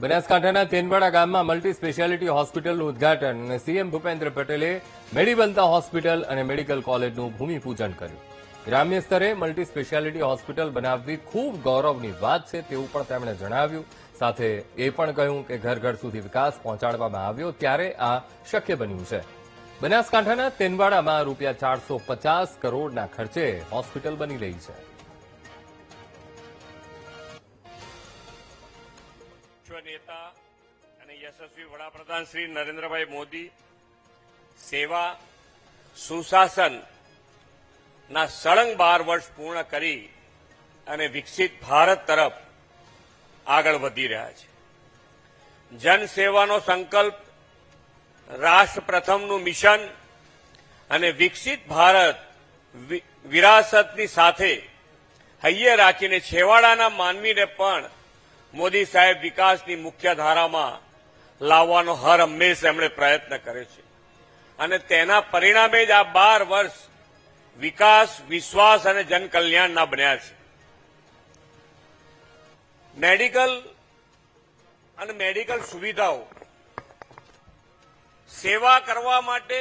બનાસકાંઠાના તેનવાડા ગામમાં multi speciality હોસ્પિટલનું ઉદ્ઘાટન અને સીએમ ભૂપેન્દ્ર પટેલે મેડીબનતા હોસ્પિટલ અને મેડિકલ કોલેજનું ભૂમિપૂજન કર્યું. ગ્રામ્ય સ્તરે મલ્ટી સ્પેશિયાલિટી હોસ્પિટલ બનાવવી ખૂબ ગૌરવની વાત છે તેવું પણ તેમણે જણાવ્યું. સાથે એ પણ કહ્યું કે ઘર ઘર સુધી વિકાસ પહોંચાડવામાં આવ્યો ત્યારે આ શક્ય બન્યું છે. બનાસકાંઠાના તેનવાડામાં રૂપિયા 450 કરોડના ખર્ચે હોસ્પિટલ બની રહી છે. નેતા અને યશસ્વી વડાપ્રધાન શ્રી નરેન્દ્રભાઈ મોદી સેવા સુશાસન ના સળંગ 12 વર્ષ પૂર્ણ કરી અને વિકસિત ભારત તરફ આગળ વધી રહ્યા છે. જનસેવાનો સંકલ્પ, રાષ્ટ્ર પ્રથમનું મિશન અને વિકસિત ભારત વિરાસતની સાથે હૈયે રાખીને છેવાડાના માનવીને પણ મોદી સાહેબ વિકાસની મુખ્ય ધારામાં લાવવાનો હર હંમેશ એમણે પ્રયત્ન કરે છે અને તેના પરિણામે જ આ 12 વર્ષ વિકાસ, વિશ્વાસ અને જનકલ્યાણના બન્યા છે. મેડિકલ સુવિધાઓ સેવા કરવા માટે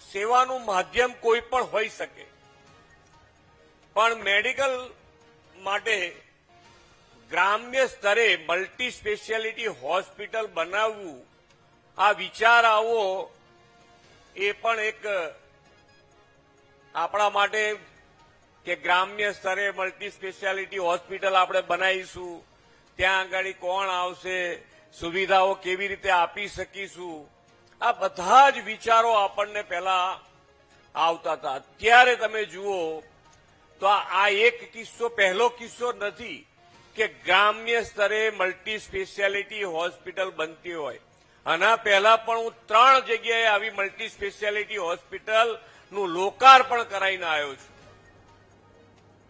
સેવાનું માધ્યમ કોઈ પણ હોઈ શકે, પણ મેડિકલ માટે ગ્રામ્ય સ્તરે મલ્ટી સ્પેશિયાલિટી હોસ્પિટલ બનાવવું, આ વિચાર આવવો એ પણ એક આપણા માટે કે ગ્રામ્ય સ્તરે મલ્ટી સ્પેશિયાલિટી હોસ્પિટલ આપણે બનાવીશું, ત્યાં આગળ કોણ આવશે, સુવિધાઓ કેવી રીતે આપી શકીશું, આ બધા જ વિચારો આપણને પહેલા આવતા હતા. અત્યારે તમે જુઓ તો આ એક કિસ્સો પહેલો કિસ્સો નથી કે ગ્રામ્ય સ્તરે મલ્ટી સ્પેશિયાલિટી હોસ્પિટલ બનતી હોય. આના પહેલા પણ હું 3 જગ્યાએ આવી મલ્ટી સ્પેશિયાલિટી હોસ્પિટલનું લોકાર્પણ કરાવીને આવ્યો છું.